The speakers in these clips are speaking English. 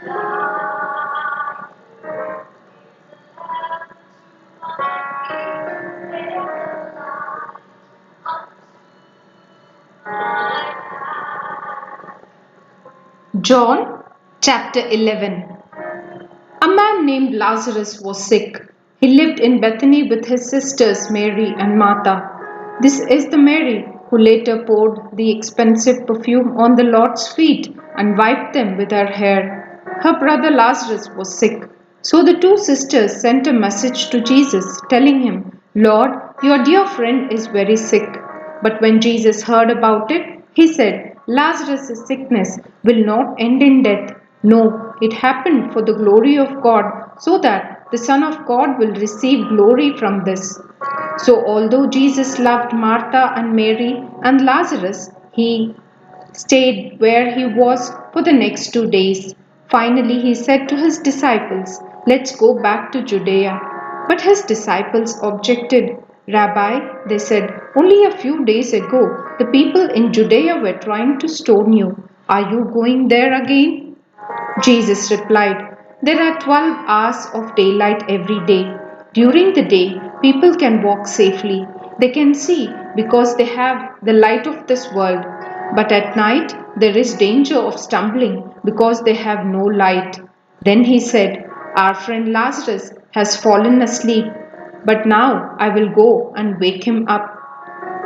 John chapter 11. A man named Lazarus was sick. He lived in Bethany with his sisters Mary and Martha. This is the Mary who later poured the expensive perfume on the Lord's feet and wiped them with her hair. Her brother Lazarus was sick. So the two sisters sent a message to Jesus telling him, "Lord, your dear friend is very sick." But when Jesus heard about it, he said, "Lazarus' sickness will not end in death. No, it happened for the glory of God, so that the Son of God will receive glory from this." So, although Jesus loved Martha and Mary and Lazarus, he stayed where he was for the next 2 days. Finally, he said to his disciples, "Let's go back to Judea." But his disciples objected. "Rabbi," they said, "only a few days ago the people in Judea were trying to stone you. Are you going there again?" Jesus replied, "There are 12 hours of daylight every day. During the day, people can walk safely. They can see because they have the light of this world. But at night, there is danger of stumbling because they have no light." Then he said, "Our friend Lazarus has fallen asleep, but now I will go and wake him up."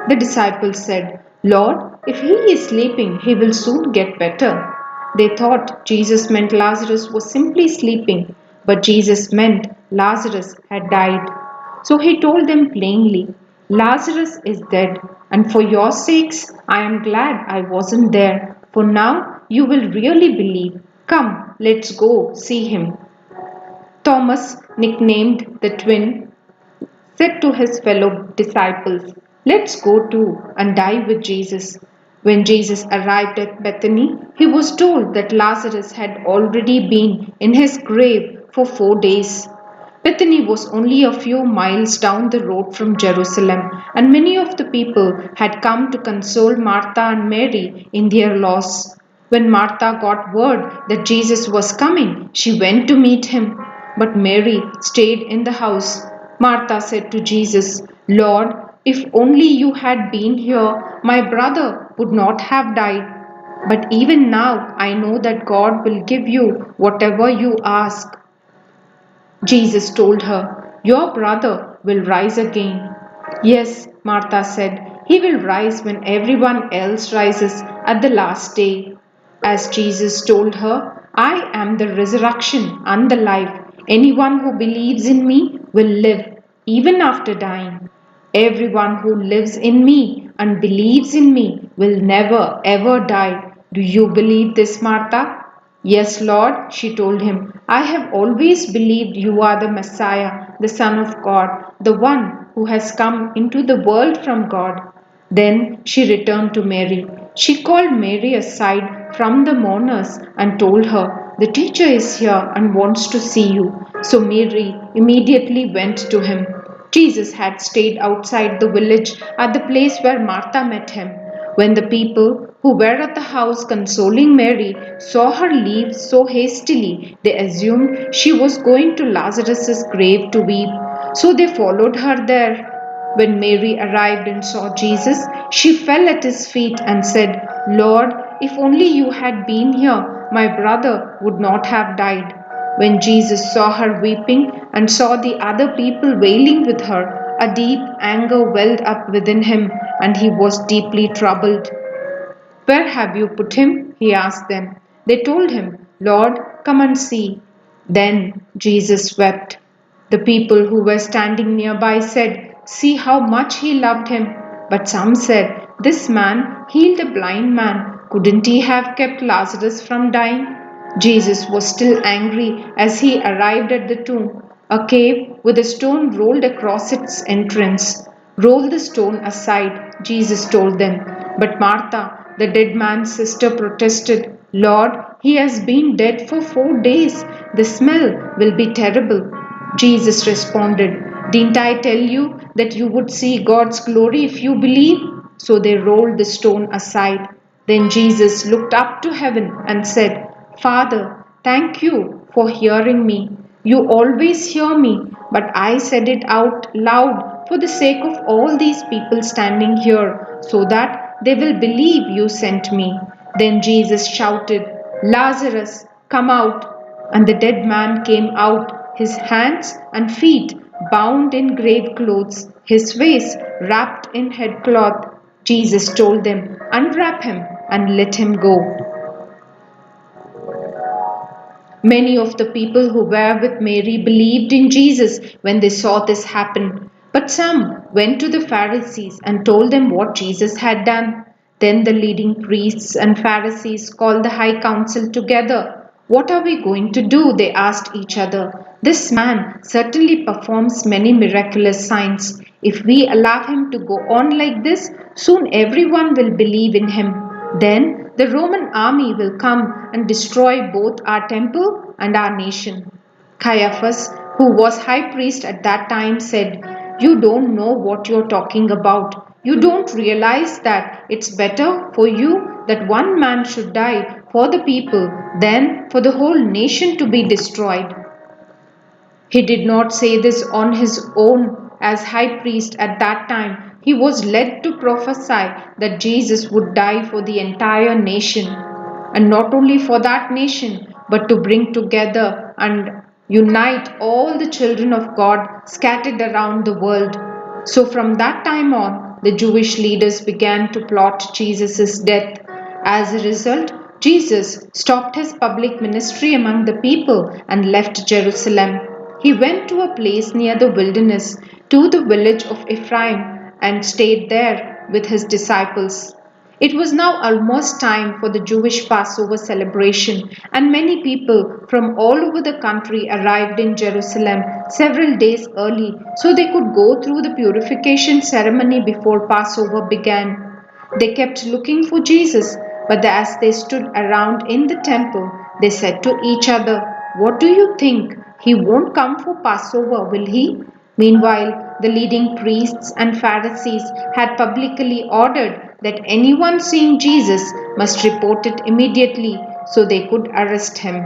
The disciples said, "Lord, if he is sleeping, he will soon get better." They thought Jesus meant Lazarus was simply sleeping, but Jesus meant Lazarus had died. So he told them plainly, "Lazarus is dead, and for your sakes I am glad I wasn't there, for now you will really believe. Come, let's go see him." Thomas, nicknamed the twin, said to his fellow disciples, "Let's go too and die with Jesus." When Jesus arrived at Bethany, he was told that Lazarus had already been in his grave for 4 days. Bethany was only a few miles down the road from Jerusalem, and many of the people had come to console Martha and Mary in their loss. When Martha got word that Jesus was coming, she went to meet him, but Mary stayed in the house. Martha said to Jesus, "Lord, if only you had been here, my brother would not have died. But even now I know that God will give you whatever you ask." Jesus told her, "Your brother will rise again." "Yes," Martha said, "he will rise when everyone else rises at the last day." As Jesus told her, "I am the resurrection and the life. Anyone who believes in me will live, even after dying. Everyone who lives in me and believes in me will never ever die. Do you believe this, Martha?" "Yes, Lord," she told him. "I have always believed you are the Messiah, the Son of God, the one who has come into the world from God." Then she returned to Mary. She called Mary aside from the mourners and told her, "The teacher is here and wants to see you." So Mary immediately went to him. Jesus had stayed outside the village at the place where Martha met him. When the people who were at the house consoling Mary saw her leave so hastily, they assumed she was going to Lazarus' grave to weep. So they followed her there. When Mary arrived and saw Jesus, she fell at his feet and said, "Lord, if only you had been here, my brother would not have died." When Jesus saw her weeping and saw the other people wailing with her, a deep anger welled up within him, and he was deeply troubled. "Where have you put him?" he asked them. They told him, "Lord, come and see." Then Jesus wept. The people who were standing nearby said, "See how much he loved him." But some said, "This man healed a blind man. Couldn't he have kept Lazarus from dying?" Jesus was still angry as he arrived at the tomb, a cave with a stone rolled across its entrance. "Roll the stone aside," Jesus told them. But Martha, the dead man's sister, protested, "Lord, he has been dead for 4 days. The smell will be terrible." Jesus responded, "Didn't I tell you that you would see God's glory if you believe?" So they rolled the stone aside. Then Jesus looked up to heaven and said, "Father, Thank you for hearing me. You always hear me, but I said it out loud for the sake of all these people standing here, so that they will believe you sent me. Then Jesus shouted, Lazarus, come out. And the dead man came out, his hands and feet bound in grave clothes, his face wrapped in headcloth. Jesus told them, Unwrap him and let him go. Many of the people who were with Mary believed in Jesus when they saw this happen. But some went to the Pharisees and told them what Jesus had done. Then the leading priests and Pharisees called the high council together. What are we going to do? They asked each other. This man certainly performs many miraculous signs. If we allow him to go on like this, soon everyone will believe in him. Then the Roman army will come and destroy both our temple and our nation. Caiaphas, who was high priest at that time, said, You don't know what you're talking about. You don't realize that it's better for you that one man should die for the people than for the whole nation to be destroyed. He did not say this on his own as high priest at that time. He was led to prophesy that Jesus would die for the entire nation. And not only for that nation, but to bring together and unite all the children of God scattered around the world. So from that time on, the Jewish leaders began to plot Jesus' death. As a result, Jesus stopped his public ministry among the people and left Jerusalem. He went to a place near the wilderness, to the village of Ephraim, and stayed there with his disciples. It was now almost time for the Jewish Passover celebration, and many people from all over the country arrived in Jerusalem several days early so they could go through the purification ceremony before Passover began. They kept looking for Jesus, but as they stood around in the temple, they said to each other, What do you think? He won't come for Passover, will he? Meanwhile, the leading priests and Pharisees had publicly ordered that anyone seeing Jesus must report it immediately so they could arrest him.